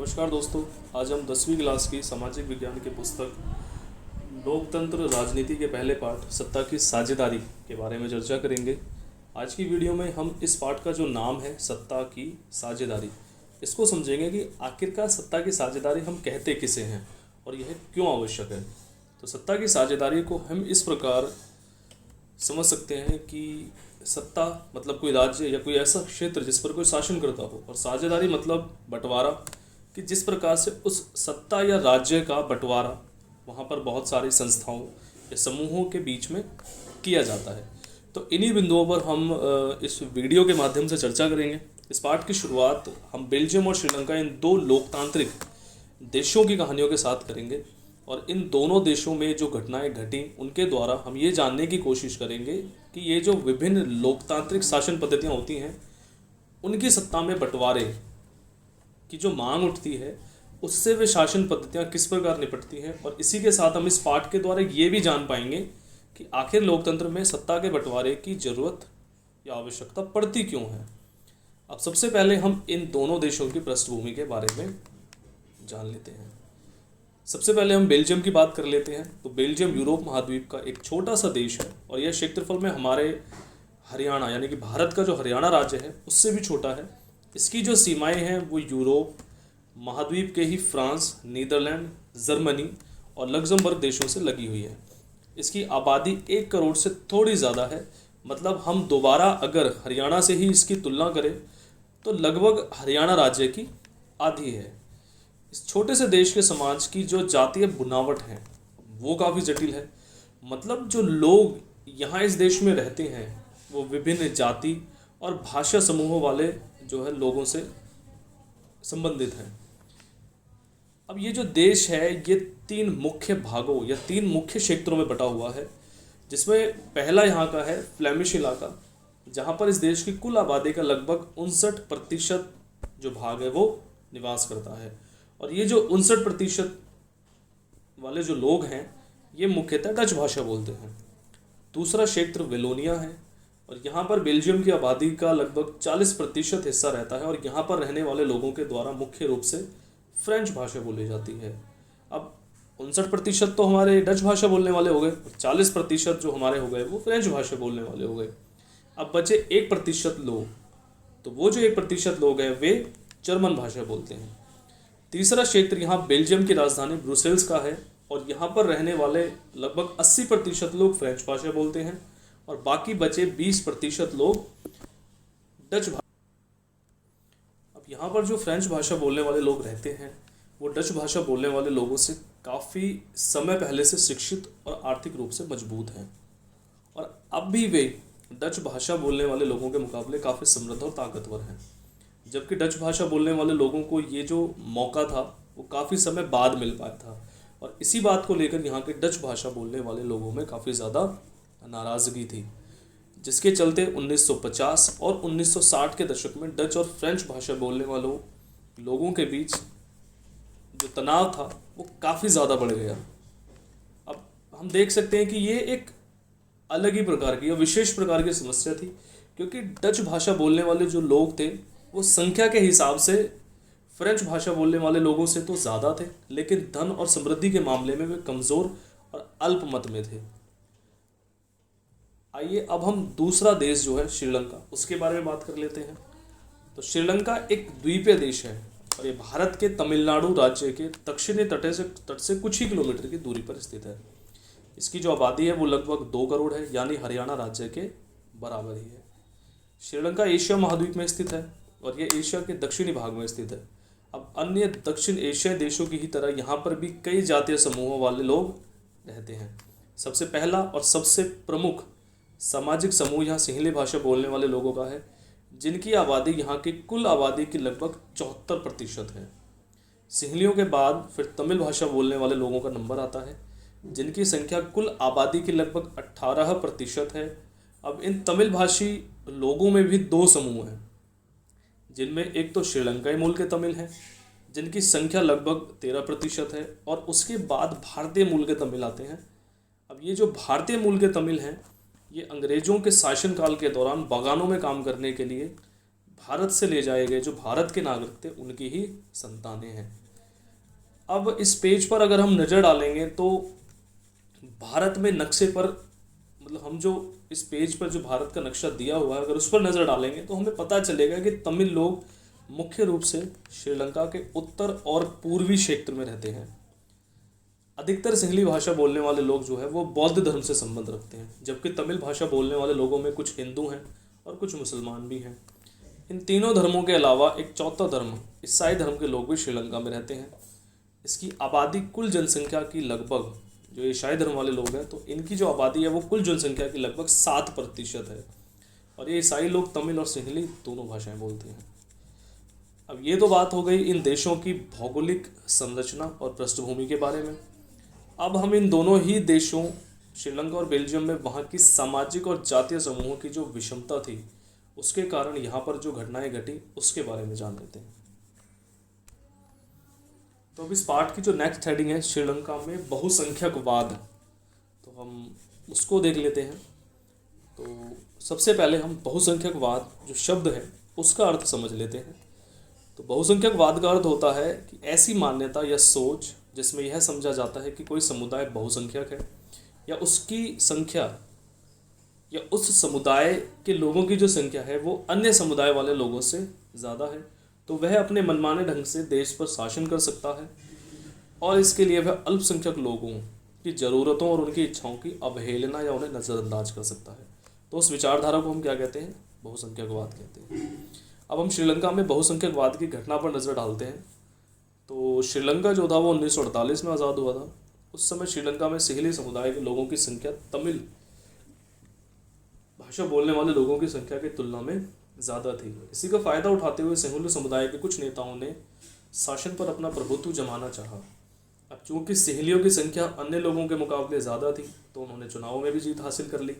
नमस्कार दोस्तों। आज हम 10वीं क्लास की सामाजिक विज्ञान की पुस्तक लोकतंत्र राजनीति के पहले पाठ सत्ता की साझेदारी के बारे में चर्चा करेंगे। आज की वीडियो में हम इस पाठ का जो नाम है सत्ता की साझेदारी, इसको समझेंगे कि आखिरकार सत्ता की साझेदारी हम कहते किसे हैं और यह क्यों आवश्यक है। तो सत्ता की साझेदारी को हम इस प्रकार समझ सकते हैं कि सत्ता मतलब कोई राज्य या कोई ऐसा क्षेत्र जिस पर कोई शासन करता हो, और साझेदारी मतलब बंटवारा, कि जिस प्रकार से उस सत्ता या राज्य का बंटवारा वहाँ पर बहुत सारी संस्थाओं या समूहों के बीच में किया जाता है। तो इन्हीं बिंदुओं पर हम इस वीडियो के माध्यम से चर्चा करेंगे। इस पाठ की शुरुआत हम बेल्जियम और श्रीलंका, इन दो लोकतांत्रिक देशों की कहानियों के साथ करेंगे, और इन दोनों देशों में जो घटनाएं घटी उनके द्वारा हम ये जानने की कोशिश करेंगे कि ये जो विभिन्न लोकतांत्रिक शासन पद्धतियाँ होती हैं उनकी सत्ता में बंटवारे की जो मांग उठती है उससे वे शासन पद्धतियाँ किस प्रकार निपटती हैं। और इसी के साथ हम इस पाठ के द्वारा ये भी जान पाएंगे कि आखिर लोकतंत्र में सत्ता के बंटवारे की जरूरत या आवश्यकता पड़ती क्यों है। अब सबसे पहले हम इन दोनों देशों की पृष्ठभूमि के बारे में जान लेते हैं। सबसे पहले हम बेल्जियम की बात कर लेते हैं। तो बेल्जियम यूरोप महाद्वीप का एक छोटा सा देश है, और यह क्षेत्रफल में हमारे हरियाणा यानी कि भारत का जो हरियाणा राज्य है उससे भी छोटा है। इसकी जो सीमाएं हैं वो यूरोप महाद्वीप के ही फ्रांस, नीदरलैंड, जर्मनी और लग्जमबर्ग देशों से लगी हुई है। इसकी आबादी 1 करोड़ से थोड़ी ज़्यादा है। मतलब हम दोबारा अगर हरियाणा से ही इसकी तुलना करें तो लगभग हरियाणा राज्य की आधी है। इस छोटे से देश के समाज की जो जातीय बुनावट है वो काफ़ी जटिल है। मतलब जो लोग यहाँ इस देश में रहते हैं वो विभिन्न जाति और भाषा समूहों वाले जो है लोगों से संबंधित हैं। अब ये जो देश है ये 3 मुख्य भागों या 3 मुख्य क्षेत्रों में बटा हुआ है, जिसमें पहला यहाँ का है फ्लेमिश इलाका, जहाँ पर इस देश की कुल आबादी का लगभग 59% जो भाग है वो निवास करता है। और ये जो 59% वाले जो लोग हैं ये मुख्यतः डच भाषा बोलते हैं। दूसरा क्षेत्र वेलोनिया है, और यहाँ पर बेल्जियम की आबादी का लगभग 40% हिस्सा रहता है, और यहाँ पर रहने वाले लोगों के द्वारा मुख्य रूप से फ्रेंच भाषा बोली जाती है। अब 59% तो हमारे डच भाषा बोलने वाले हो गए, 40% जो हमारे हो गए वो फ्रेंच भाषा बोलने वाले हो गए। अब बचे 1% लोग, तो वो जो 1% लोग हैं वे जर्मन भाषा बोलते हैं। तीसरा क्षेत्र यहाँ बेल्जियम की राजधानी ब्रुसेल्स का है, और यहाँ पर रहने वाले लगभग 80% लोग फ्रेंच भाषा बोलते हैं, और बाकी बचे 20% लोग डच भाषा। अब यहाँ पर जो फ्रेंच भाषा बोलने वाले लोग रहते हैं वो डच भाषा बोलने वाले लोगों से काफ़ी समय पहले से शिक्षित और आर्थिक रूप से मजबूत हैं, और अब भी वे डच भाषा बोलने वाले लोगों के मुकाबले काफ़ी समृद्ध और ताकतवर हैं। जबकि डच भाषा बोलने वाले लोगों को ये जो मौका था वो काफ़ी समय बाद मिल पाया था, और इसी बात को लेकर यहाँ के डच भाषा बोलने वाले लोगों में काफ़ी ज़्यादा नाराज़गी थी, जिसके चलते 1950 और 1960 के दशक में डच और फ्रेंच भाषा बोलने वालों लोगों के बीच जो तनाव था वो काफ़ी ज़्यादा बढ़ गया। अब हम देख सकते हैं कि ये एक अलग ही प्रकार की या विशेष प्रकार की समस्या थी, क्योंकि डच भाषा बोलने वाले जो लोग थे वो संख्या के हिसाब से फ्रेंच भाषा बोलने वाले लोगों से तो ज़्यादा थे, लेकिन धन और समृद्धि के मामले में वे कमज़ोर और अल्पमत में थे। आइए अब हम दूसरा देश जो है श्रीलंका, उसके बारे में बात कर लेते हैं। तो श्रीलंका एक द्वीपीय देश है, और ये भारत के तमिलनाडु राज्य के दक्षिणी तट से कुछ ही किलोमीटर की दूरी पर स्थित है। इसकी जो आबादी है वो लगभग 2 करोड़ है, यानी हरियाणा राज्य के बराबर ही है। श्रीलंका एशिया महाद्वीप में स्थित है, और ये एशिया के दक्षिणी भाग में स्थित है। अब अन्य दक्षिण एशियाई देशों की ही तरह यहाँ पर भी कई जातीय समूहों वाले लोग रहते हैं। सबसे पहला और सबसे प्रमुख सामाजिक समूह यहाँ सिंहली भाषा बोलने वाले लोगों का है, जिनकी आबादी यहाँ की कुल आबादी की लगभग 74% है। सिंहलियों के बाद फिर तमिल भाषा बोलने वाले लोगों का नंबर आता है, जिनकी संख्या कुल आबादी की लगभग 18% है। अब इन तमिल भाषी लोगों में भी 2 समूह हैं, जिनमें एक तो श्रीलंकाई मूल के तमिल हैं जिनकी संख्या लगभग 13% है, और उसके बाद भारतीय मूल के तमिल आते हैं। अब ये जो भारतीय मूल के तमिल हैं ये अंग्रेज़ों के शासनकाल के दौरान बागानों में काम करने के लिए भारत से ले जाए गए जो भारत के नागरिक थे उनकी ही संतानें हैं। अब इस पेज पर अगर हम नज़र डालेंगे तो भारत में नक्शे पर, मतलब हम जो इस पेज पर जो भारत का नक्शा दिया हुआ है अगर उस पर नज़र डालेंगे तो हमें पता चलेगा कि तमिल लोग मुख्य रूप से श्रीलंका के उत्तर और पूर्वी क्षेत्र में रहते हैं। अधिकतर सिंहली भाषा बोलने वाले लोग जो है वो बौद्ध धर्म से संबंध रखते हैं, जबकि तमिल भाषा बोलने वाले लोगों में कुछ हिंदू हैं और कुछ मुसलमान भी हैं। इन तीनों धर्मों के अलावा एक चौथा धर्म ईसाई धर्म के लोग भी श्रीलंका में रहते हैं। इसकी आबादी कुल जनसंख्या की लगभग, जो ईसाई धर्म वाले लोग हैं तो इनकी जो आबादी है वो कुल जनसंख्या की लगभग 7% है। और ये ईसाई लोग तमिल और सिंहली दोनों भाषाएं बोलते हैं। अब ये तो बात हो गई इन देशों की भौगोलिक संरचना और पृष्ठभूमि के बारे में। अब हम इन दोनों ही देशों श्रीलंका और बेल्जियम में वहाँ की सामाजिक और जातीय समूहों की जो विषमता थी उसके कारण यहाँ पर जो घटनाएं घटी उसके बारे में जान लेते हैं। तो अब इस पार्ट की जो नेक्स्ट हेडिंग है श्रीलंका में बहुसंख्यकवाद, तो हम उसको देख लेते हैं। तो सबसे पहले हम बहुसंख्यकवाद जो शब्द है उसका अर्थ समझ लेते हैं। तो बहुसंख्यकवाद का अर्थ होता है कि ऐसी मान्यता या सोच जिसमें यह समझा जाता है कि कोई समुदाय बहुसंख्यक है या उसकी संख्या या उस समुदाय के लोगों की जो संख्या है वो अन्य समुदाय वाले लोगों से ज़्यादा है, तो वह अपने मनमाने ढंग से देश पर शासन कर सकता है और इसके लिए वह अल्पसंख्यक लोगों की ज़रूरतों और उनकी इच्छाओं की अवहेलना या उन्हें नज़रअंदाज कर सकता है। तो उस विचारधारा को हम क्या कहते हैं? बहुसंख्यकवाद कहते हैं। अब हम श्रीलंका में बहुसंख्यकवाद की घटना पर नज़र डालते हैं। तो श्रीलंका जो था वो 1948 में आज़ाद हुआ था। उस समय श्रीलंका में सिंहली समुदाय के लोगों की संख्या तमिल भाषा बोलने वाले लोगों की संख्या की तुलना में ज़्यादा थी। इसी का फ़ायदा उठाते हुए सिंहली समुदाय के कुछ नेताओं ने शासन पर अपना प्रभुत्व जमाना चाहा। अब चूंकि सिंहलियों की संख्या अन्य लोगों के मुकाबले ज़्यादा थी तो उन्होंने चुनावों में भी जीत हासिल कर ली।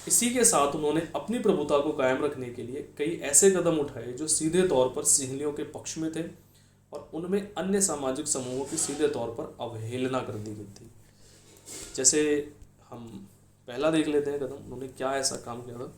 इसी के साथ उन्होंने अपनी प्रभुता को कायम रखने के लिए कई ऐसे कदम उठाए जो सीधे तौर पर सिंहलियों के पक्ष में थे और उनमें अन्य सामाजिक समूहों की सीधे तौर पर अवहेलना कर दी गई थी। जैसे हम पहला देख लेते हैं कदम, उन्होंने क्या ऐसा काम किया था।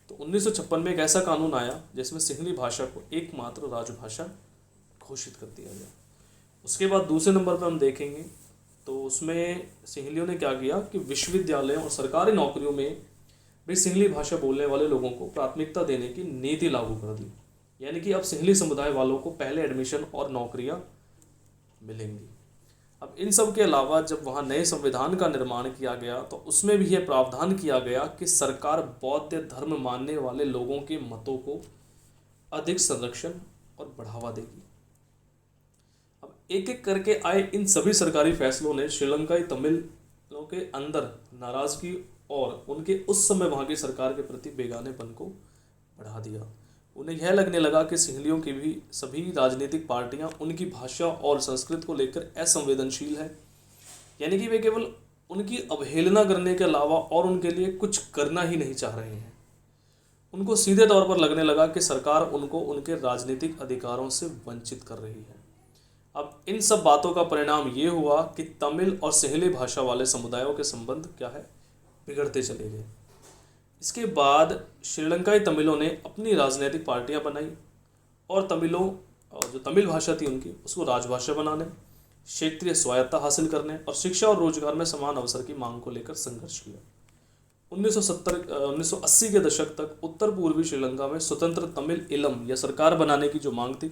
तो 1956 में एक ऐसा कानून आया जिसमें सिंहली भाषा को एकमात्र राजभाषा घोषित कर दिया गया। उसके बाद दूसरे नंबर पर हम देखेंगे तो उसमें सिंहलियों ने क्या किया कि विश्वविद्यालयों और सरकारी नौकरियों में भी सिंहली भाषा बोलने वाले लोगों को प्राथमिकता देने की नीति लागू कर दी। यानी कि अब सिंहली समुदाय वालों को पहले एडमिशन और नौकरियां मिलेंगी। अब इन सब के अलावा जब वहाँ नए संविधान का निर्माण किया गया तो उसमें भी यह प्रावधान किया गया कि सरकार बौद्ध धर्म मानने वाले लोगों के मतों को अधिक संरक्षण और बढ़ावा देगी। अब एक एक करके आए इन सभी सरकारी फैसलों ने श्रीलंकाई तमिलों के अंदर नाराजगी और उनके उस समय वहाँ की सरकार के प्रति बेगानेपन को बढ़ा दिया। उन्हें यह लगने लगा कि सिंहलियों की भी सभी राजनीतिक पार्टियां उनकी भाषा और संस्कृति को लेकर असंवेदनशील है, यानी कि वे केवल उनकी अवहेलना करने के अलावा और उनके लिए कुछ करना ही नहीं चाह रहे हैं। उनको सीधे तौर पर लगने लगा कि सरकार उनको उनके राजनीतिक अधिकारों से वंचित कर रही है। अब इन सब बातों का परिणाम ये हुआ कि तमिल और सिंहली भाषा वाले समुदायों के संबंध क्या है, बिगड़ते चले गए। इसके बाद श्रीलंकाई तमिलों ने अपनी राजनीतिक पार्टियां बनाई और तमिलों और जो तमिल भाषा थी उनकी उसको राजभाषा बनाने, क्षेत्रीय स्वायत्तता हासिल करने और शिक्षा और रोजगार में समान अवसर की मांग को लेकर संघर्ष किया। 1980 के दशक तक उत्तर पूर्वी श्रीलंका में स्वतंत्र तमिल इलम या सरकार बनाने की जो मांग थी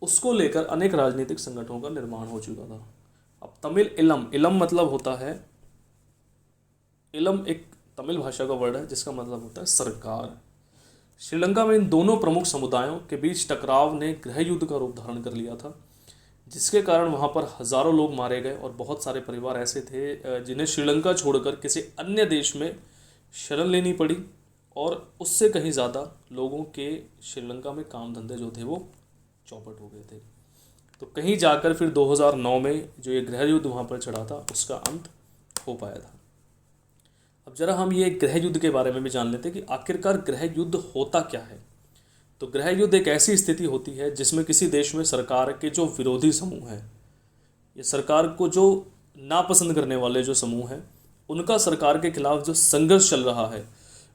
उसको लेकर अनेक राजनीतिक संगठनों का निर्माण हो चुका था। अब तमिल इलम मतलब होता है, इलम एक तमिल भाषा का वर्ड है जिसका मतलब होता है सरकार। श्रीलंका में इन दोनों प्रमुख समुदायों के बीच टकराव ने गृह युद्ध का रूप धारण कर लिया था, जिसके कारण वहां पर हजारों लोग मारे गए और बहुत सारे परिवार ऐसे थे जिन्हें श्रीलंका छोड़कर किसी अन्य देश में शरण लेनी पड़ी और उससे कहीं ज़्यादा लोगों के श्रीलंका में काम धंधे जो थे वो चौपट हो गए थे। तो कहीं जाकर फिर 2009 में जो ये गृह युद्ध वहाँ पर चढ़ा था उसका अंत हो पाया था। अब जरा हम ये गृह युद्ध के बारे में भी जान लेते हैं कि आखिरकार गृह युद्ध होता क्या है। तो गृह युद्ध एक ऐसी स्थिति होती है जिसमें किसी देश में सरकार के जो विरोधी समूह हैं या सरकार को जो नापसंद करने वाले जो समूह हैं उनका सरकार के खिलाफ जो संघर्ष चल रहा है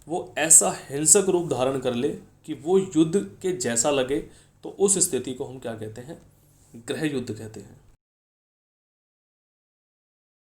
वो ऐसा हिंसक रूप धारण कर ले कि वो युद्ध के जैसा लगे तो उस स्थिति को हम क्या कहते हैं, गृह युद्ध कहते हैं।